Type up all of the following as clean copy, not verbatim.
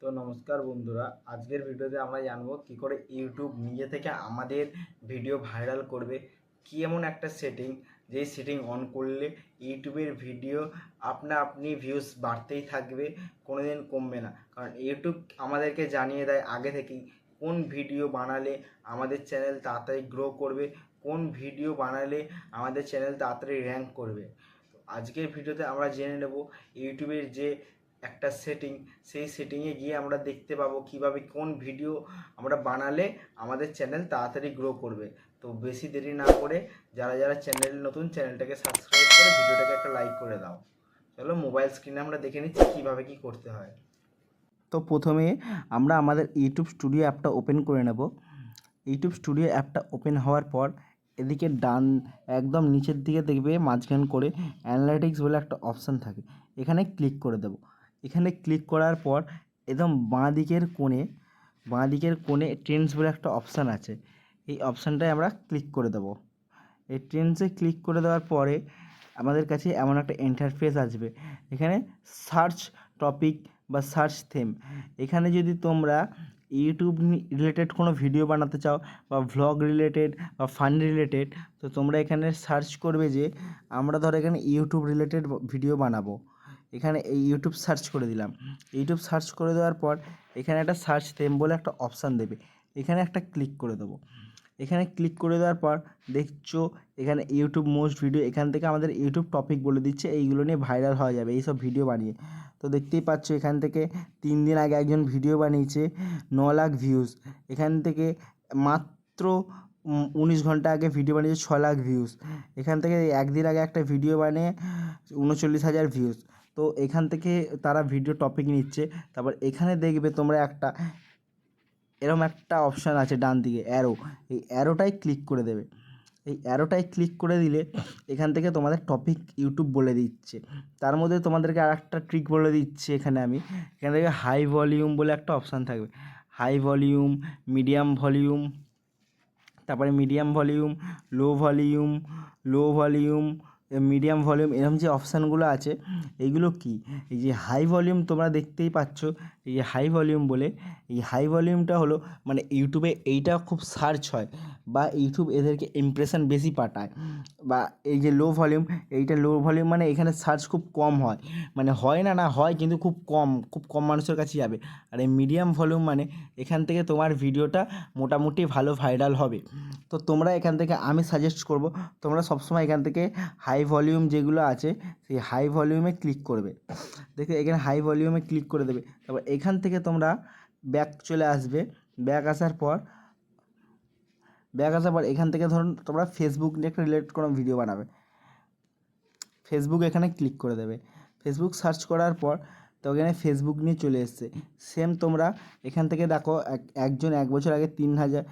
তো নমস্কার বন্ধুরা, আজকের ভিডিওতে আমরা জানবো কি করে ইউটিউব নিজে থেকে আমাদের ভিডিও ভাইরাল করবে। কি এমন একটা সেটিং, যেই সেটিং অন করলে ইউটিউবের ভিডিও আপনি ভিউজ বাড়তেই থাকবে, কোনোদিন কমবে না। কারণ ইউটিউব আমাদেরকে জানিয়ে দেয় আগে থেকেই কোন ভিডিও বানালে আমাদের চ্যানেল তাড়াতাড়ি গ্রো করবে, কোন ভিডিও বানালে আমাদের চ্যানেল তাড়াতাড়ি র্যাঙ্ক করবে। তো আজকের ভিডিওতে আমরা জেনে নেব ইউটিউবের যে একটা সেটিং, সেই সেটিংয়ে গিয়ে আমরা দেখতে পাবো কিভাবে কোন ভিডিও আমরা বানালে আমাদের চ্যানেল তাড়াতাড়ি গ্রো করবে। তো বেশি দেরি না করে যারা যারা নতুন চ্যানেলটাকে সাবস্ক্রাইব করে ভিডিওটাকে একটা লাইক করে দাও। চলো মোবাইল স্ক্রিনে আমরা দেখে নিচ্ছি কীভাবে কী করতে হয়। তো প্রথমে আমরা আমাদের ইউটিউব স্টুডিও অ্যাপটা ওপেন করে নেব। ইউটিউব স্টুডিও অ্যাপটা ওপেন হওয়ার পর এদিকে ডান একদম নিচের দিকে দেখবে মাঝখান করে অ্যানালাইটিক্স বলে একটা অপশান থাকে, এখানে ক্লিক করে দেব। এখানে ক্লিক করার পর একদম বাঁ দিকের কোণে ট্রেন্ডস বলে একটা অপশান আছে, এই অপশানটায় আমরা ক্লিক করে দেব। এই ট্রেন্ডসে ক্লিক করে দেওয়ার পরে আমাদের কাছে এমন একটা ইন্টারফেস আসবে, এখানে সার্চ টপিক বা সার্চ থিম। এখানে যদি তোমরা ইউটিউব রিলেটেড কোনো ভিডিও বানাতে চাও বা ভ্লগ রিলেটেড বা ফান রিলেটেড, তো তোমরা এখানে সার্চ করবে যে আমরা ধরো এখানে ইউটিউব রিলেটেড ভিডিও বানাবো। এখানে এই ইউটিউব সার্চ করে দিলাম। ইউটিউব সার্চ করে দেওয়ার পর এখানে একটা সার্চ থিম বলে একটা অপশান দেবে, এখানে একটা ক্লিক করে দেবো। এখানে ক্লিক করে দেওয়ার পর দেখছো এখানে ইউটিউব মোস্ট ভিডিও, এখান থেকে আমাদের ইউটিউব টপিক বলে দিচ্ছে, এইগুলো নিয়ে ভাইরাল হওয়া যাবে এইসব ভিডিও বানিয়ে। তো দেখতেই পাচ্ছ এখান থেকে 3 দিন আগে একজন ভিডিও বানিয়েছে 9 লাখ ভিউজ, এখান থেকে মাত্র 19 ঘন্টা আগে ভিডিও বানিয়েছে 6 লাখ ভিউজ, এখান থেকে একদিন আগে একটা ভিডিও বানিয়ে 39,000 ভিউজ। তো এখান থেকে তারা ভিডিও টপিক নিচ্ছে। তারপর এখানে দেখবে তোমরা এরকম একটা অপশান আছে ডান দিকে অ্যারো, এই অ্যারোটায় ক্লিক করে দেবে। এই অ্যারোটায় ক্লিক করে দিলে এখান থেকে তোমাদের টপিক ইউটিউব বলে দিচ্ছে। তার মধ্যে তোমাদেরকে আর একটা ট্রিক বলে দিচ্ছি, এখান থেকে হাই ভলিউম বলে একটা অপশান থাকবে, হাই ভলিউম, মিডিয়াম ভলিউম, তারপরে মিডিয়াম ভলিউম, লো ভলিউম, মিডিয়াম ভলিউম, এরকম যে অপশানগুলো আছে এইগুলো কি, এই যে হাই ভলিউম তোমরা দেখতেই পাচ্ছ, এই যে হাই ভলিউম বলে, এই হাই ভলিউমটা হলো মানে ইউটিউবে এইটা খুব সার্চ হয় বা ইউটিউব এদেরকে ইমপ্রেশন বেশি পাঠায়। বা এই যে লো ভলিউম, এইটা লো ভলিউম মানে এখানে সার্চ খুব কম হয়, মানে হয় না হয় কিন্তু খুব কম মানুষের কাছে যাবে। আর এই মিডিয়াম ভলিউম মানে এখান থেকে তোমার ভিডিওটা মোটামুটি ভালো ভাইরাল হবে। তো তোমরা এখান থেকে আমি সাজেস্ট করব তোমরা সবসময় এখান থেকে হাই ভলিউম যেগুলো আছে সেই হাই ভলিউমে ক্লিক করবে। দেখে এখানে হাই ভলিউমে ক্লিক করে দেবে। তারপর এখান থেকে তোমরা ব্যাক চলে আসবে। ব্যাক আসার পর এখান থেকে ধরুন তোমরা ফেসবুক নিয়ে একটা রিলেটেড কোনো ভিডিও বানাবে, ফেসবুক এখানে ক্লিক করে দেবে। ফেসবুক সার্চ করার পর তো এখানে ফেসবুক নিয়ে চলে এসছে। সেম তোমরা এখান থেকে দেখো একজন 1 বছর আগে 3,000,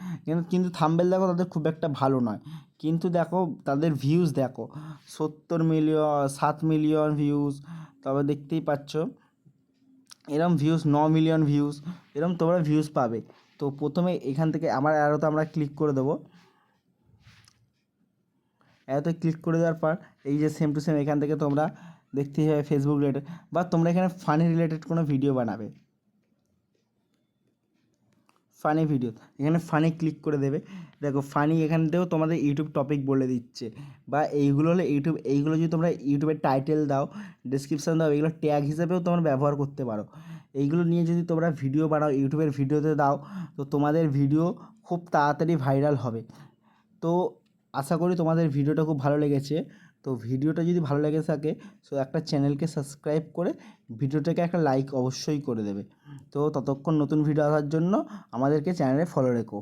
কিন্তু থাম্বনেল দেখো তাদের খুব একটা ভালো নয়, কিন্তু দেখো তাদের ভিউজ দেখো 70 মিলিয়ন, 7 মিলিয়ন ভিউজ। তবে দেখতেই পাচ্ছ এরম ভিউজ 9 মিলিয়ন ভিউজ, এরম তোমরা ভিউজ পাবে। তো প্রথমে এখান থেকে অ্যারোতে আমরা ক্লিক করে দেবো। অ্যারোতে ক্লিক করে দেওয়ার পর এই যে সেম টু সেম এখান থেকে তোমরা দেখতেই হবে ফেসবুক রিলেটেড, বা তোমরা এখানে ফানি রিলেটেড কোনো ভিডিও বানাবে, ফানি ভিডিও, এখানে ফানি ক্লিক করে দেবে। দেখো ফানি এখানতেও তোমাদের ইউটিউব টপিক বলে দিচ্ছে, বা এইগুলো হলে এইগুলো যদি তোমরা ইউটিউবের টাইটেল দাও, ডেসক্রিপশান দাও, এগুলো ট্যাগ হিসেবেও তোমরা ব্যবহার করতে পারো। এইগুলো নিয়ে যদি তোমরা ভিডিও বানাও, ইউটিউবের ভিডিওতে দাও, তো তোমাদের ভিডিও খুব তাড়াতাড়ি ভাইরাল হবে। তো আশা করি তোমাদের ভিডিওটা খুব ভালো লেগেছে। তো ভিডিওটা যদি ভালো লেগে থাকে সো একটা চ্যানেলকে সাবস্ক্রাইব করে ভিডিওটাকে একটা লাইক অবশ্যই করে দেবে। তো ততক্ষণ নতুন ভিডিও আসার জন্য আমাদেরকে চ্যানেলে ফলো রেখো।